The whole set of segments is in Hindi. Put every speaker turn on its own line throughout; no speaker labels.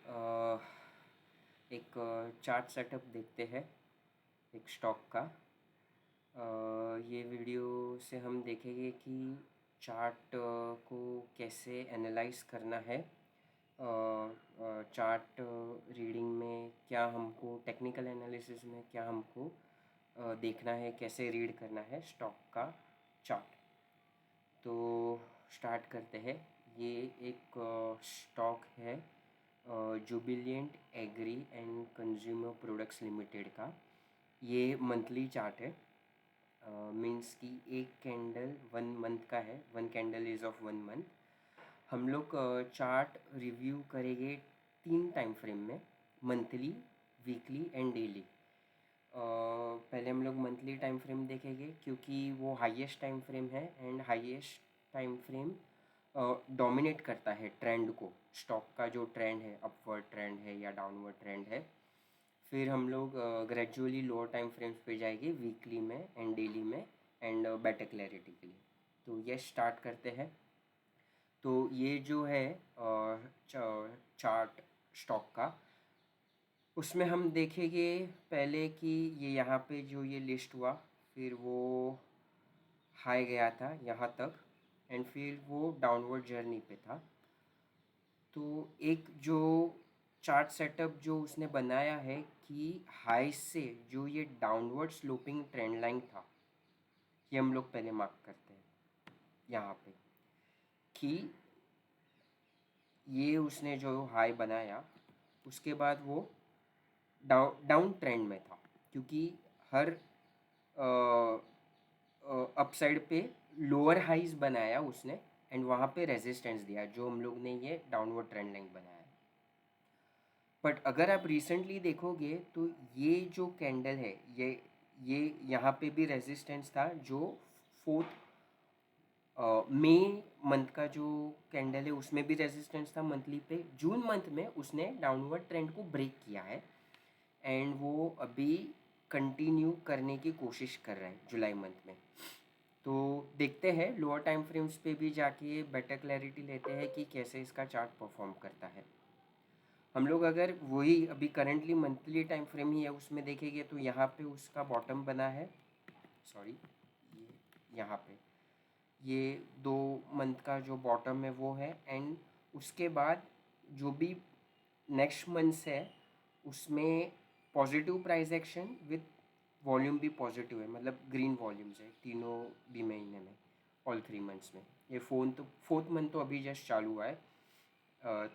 अ, एक चार्ट सेटअप देखते हैं एक स्टॉक का। ये वीडियो से हम देखेंगे कि चार्ट को कैसे एनालाइज करना है। चार्ट रीडिंग में क्या हमको, टेक्निकल एनालिसिस में क्या हमको देखना है, कैसे रीड करना है स्टॉक का चार्ट। तो स्टार्ट करते हैं। ये एक स्टॉक है Jubilant Agri and Consumer Products Limited का। ये मंथली चार्ट है। मीन्स कि एक कैंडल 1 मंथ का है, 1 कैंडल इज़ ऑफ 1 मंथ। हम लोग चार्ट रिव्यू करेंगे 3 टाइम फ्रेम में, मंथली, वीकली एंड डेली। पहले हम लोग मंथली टाइम फ्रेम देखेंगे क्योंकि वो हाईएस्ट टाइम फ्रेम है and highest time frame dominate करता है ट्रेंड को। स्टॉक का जो ट्रेंड है, अपवर्ड ट्रेंड है या डाउनवर्ड ट्रेंड है। फिर हम लोग ग्रेजुअली लोअर टाइम फ्रेम्स पे जाएंगे, वीकली में एंड डेली में, एंड बेटर क्लैरिटी के लिए। तो ये स्टार्ट करते हैं। तो ये जो है चार्ट स्टॉक का, उसमें हम देखेंगे पहले कि ये यहाँ पे जो ये लिस्ट हुआ, फिर वो हाई गया था यहाँ तक एंड फिर वो डाउनवर्ड जर्नी पे था। तो एक जो चार्ट सेटअप जो उसने बनाया है कि हाई से जो ये डाउनवर्ड स्लोपिंग ट्रेंड लाइन था, ये हम लोग पहले मार्क करते हैं यहाँ पे कि ये उसने जो हाई बनाया उसके बाद वो डाउन ट्रेंड में था, क्योंकि हर अपसाइड पे लोअर हाइज बनाया उसने एंड वहाँ पे रेजिस्टेंस दिया जो हम लोग ने ये डाउनवर्ड ट्रेंड लाइन बनाया है। बट अगर आप रिसेंटली देखोगे तो ये जो कैंडल है, ये यहाँ पे भी रेजिस्टेंस था जो 4 मई मंथ का जो कैंडल है उसमें भी रेजिस्टेंस था मंथली पे। जून मंथ में उसने डाउनवर्ड ट्रेंड को ब्रेक किया है एंड वो अभी कंटिन्यू करने की कोशिश कर रहा है जुलाई मंथ में। तो देखते हैं लोअर टाइम फ्रेम्स पे भी जाके बेटर क्लैरिटी लेते हैं कि कैसे इसका चार्ट परफॉर्म करता है। हम लोग अगर वही अभी करंटली मंथली टाइम फ्रेम ही है उसमें देखेंगे तो यहाँ पे उसका बॉटम बना है, सॉरी, ये यहाँ पे ये 2 मंथ का जो बॉटम है वो है। एंड उसके बाद जो भी नेक्स्ट मंथ है उसमें positive price action with volume भी पॉजिटिव है, मतलब ग्रीन वॉल्यूम्स है तीनों भी महीने में, ऑल 3 मंथ्स में। ये फोर्थ मंथ तो अभी जस्ट चालू हुआ है।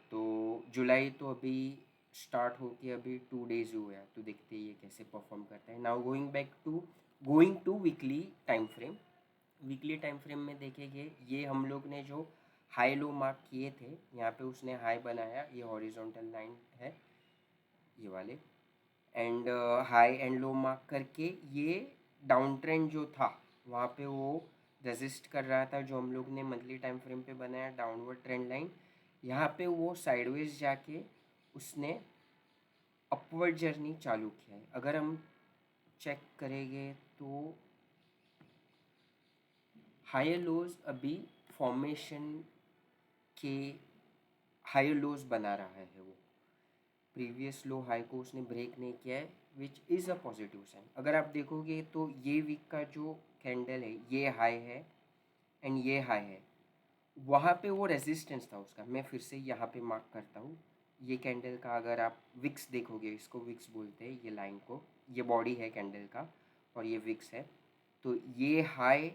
तो जुलाई तो अभी स्टार्ट हो के अभी 2 डेज हुए हैं, तो देखते हैं ये कैसे परफॉर्म करता है। Now going to weekly time frame. Weekly time frame में देखेंगे ये हम लोग ने जो हाई लो मार्क किए थे, यहाँ पे उसने हाई बनाया, ये हॉरिजॉन्टल लाइन है ये वाले, and high and low mark करके ये डाउन ट्रेंड जो था वहाँ पे वो रेजिस्ट कर रहा था जो हम लोग ने मंथली टाइम फ्रेम पे बनाया डाउनवर्ड ट्रेंड लाइन। यहाँ पे वो साइडवेज जाके उसने अपवर्ड जर्नी चालू किया है। अगर हम चेक करेंगे तो हायर लोज अभी फॉर्मेशन के हायर लोज बना रहा है वो, प्रीवियस लो हाई को उसने ब्रेक नहीं किया है, which is a positive sign. अगर आप देखोगे तो ये वीक का जो कैंडल है ये हाई है एंड ये हाई है, वहाँ पे वो रेजिस्टेंस था उसका। मैं फिर से यहाँ पे मार्क करता हूँ ये कैंडल का। अगर आप विक्स देखोगे, इसको विक्स बोलते हैं ये लाइन को, ये बॉडी है कैंडल का और ये विक्स है। तो ये हाई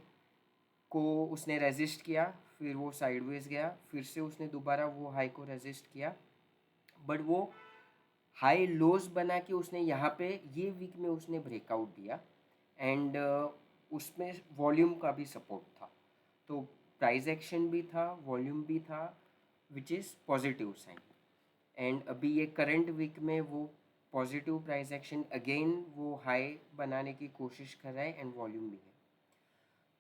को उसने रेजिस्ट किया, फिर वो साइडवेज गया, फिर से उसने दोबारा वो हाई को रेजिस्ट किया, बट वो हाई लोज बना के उसने यहाँ पे ये वीक में उसने ब्रेकआउट दिया एंड उसमें वॉल्यूम का भी सपोर्ट था। तो प्राइस एक्शन भी था, वॉल्यूम भी था, which is positive sign. And अभी ये करंट वीक में वो पॉजिटिव प्राइस एक्शन अगेन वो हाई बनाने की कोशिश कर रहा है एंड वॉल्यूम भी है।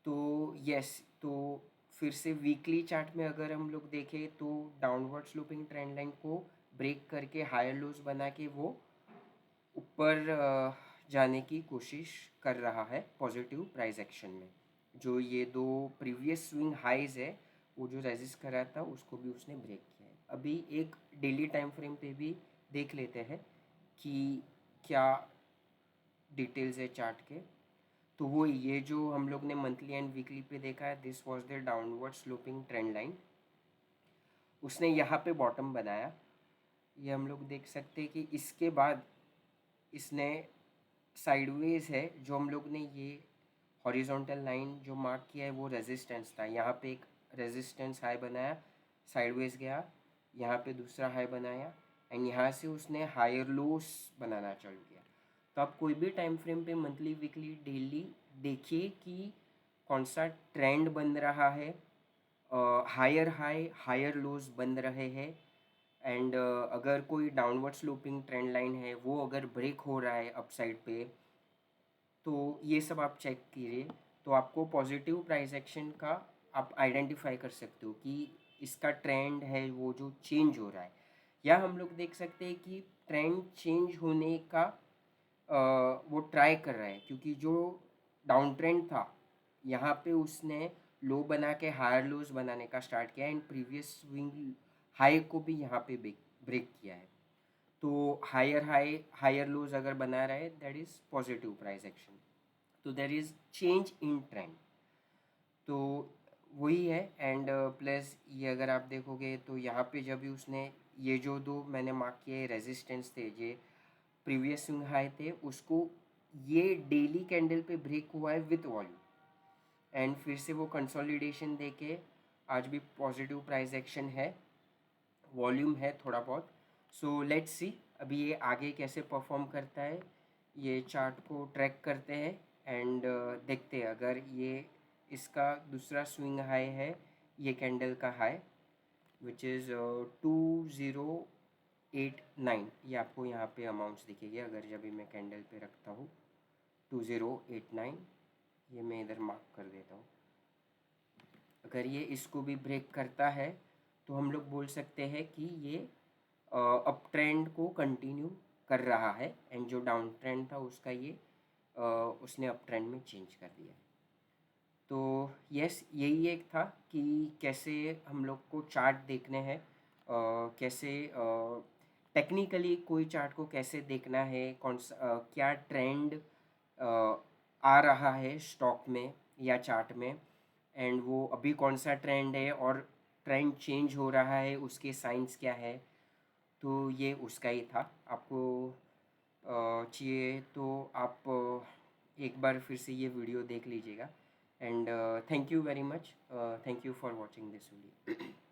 तो यस, तो फिर से वीकली चार्ट में अगर हम लोग देखें तो डाउनवर्ड स्लोपिंग ट्रेंड लाइन को ब्रेक करके हायर लोज बना के वो ऊपर जाने की कोशिश कर रहा है पॉजिटिव प्राइस एक्शन में। जो ये 2 प्रीवियस स्विंग हाइज है वो जो रेजिस्ट कर रहा था उसको भी उसने ब्रेक किया है। अभी एक डेली टाइम फ्रेम पे भी देख लेते हैं कि क्या डिटेल्स है चार्ट के। तो वो ये जो हम लोग ने मंथली एंड वीकली पे देखा है, this was the downward sloping trend line. उसने यहाँ पे बॉटम बनाया, ये हम लोग देख सकते हैं कि इसके बाद इसने साइडवेज है, जो हम लोग ने ये हॉरिजॉन्टल लाइन जो मार्क किया है वो रेजिस्टेंस था। यहाँ पे एक रेजिस्टेंस हाई बनाया, साइडवेज गया, यहाँ पे दूसरा हाई बनाया एंड यहाँ से उसने हायर लोस बनाना चालू किया। तो आप कोई भी टाइम फ्रेम पे मंथली, वीकली, डेली देखिए कि कौन सा ट्रेंड बन रहा है, हायर हाई हायर लोज बन रहे हैं एंड अगर कोई डाउनवर्ड स्लोपिंग ट्रेंड लाइन है वो अगर ब्रेक हो रहा है अपसाइड पे, तो ये सब आप चेक कीजिए। तो आपको पॉजिटिव प्राइस एक्शन का आप आइडेंटिफाई कर सकते हो कि इसका ट्रेंड है वो जो चेंज हो रहा है। या हम लोग देख सकते हैं कि ट्रेंड चेंज होने का वो ट्राई कर रहा है, क्योंकि जो डाउन ट्रेंड था यहाँ पे उसने लो बना के हायर लोज बनाने का स्टार्ट किया एंड प्रीवियस स्विंग हाई को भी यहाँ पे ब्रेक किया है। तो हायर हाई हायर लोज अगर बना रहा है, that is positive price action. तो there is change in trend, तो वही है। एंड प्लस ये अगर आप देखोगे तो यहाँ पे जब भी उसने ये जो दो मैंने मार्क किए रेजिस्टेंस थे, ये प्रीवियस स्विंग हाई थे, उसको ये डेली कैंडल पे ब्रेक हुआ है विथ वॉल्यूम एंड फिर से वो कंसोलिडेशन देके आज भी पॉजिटिव प्राइस एक्शन है, वॉल्यूम है थोड़ा बहुत। सो लेट्स सी अभी ये आगे कैसे परफॉर्म करता है, ये चार्ट को ट्रैक करते हैं एंड देखते हैं। अगर ये इसका दूसरा स्विंग हाई है, ये कैंडल का हाई विच इज़ 2089, ये आपको यहाँ पे अमाउंट्स दिखेगी अगर जब भी मैं कैंडल पे रखता हूँ 2089, ये मैं इधर मार्क कर देता हूँ। अगर ये इसको भी ब्रेक करता है तो हम लोग बोल सकते हैं कि ये अप ट्रेंड को कंटिन्यू कर रहा है एंड जो डाउन ट्रेंड था उसका ये उसने अप ट्रेंड में चेंज कर दिया। तो यस, यही एक था कि कैसे हम लोग को चार्ट देखने हैं, कैसे टेक्निकली कोई चार्ट को कैसे देखना है, कौन सा क्या ट्रेंड आ रहा है स्टॉक में या चार्ट में एंड वो अभी कौन सा ट्रेंड है और ट्रेंड चेंज हो रहा है उसके साइंस क्या है। तो ये उसका ही था। आपको चाहिए तो आप एक बार फिर से ये वीडियो देख लीजिएगा and thank you very much, thank you for watching this video.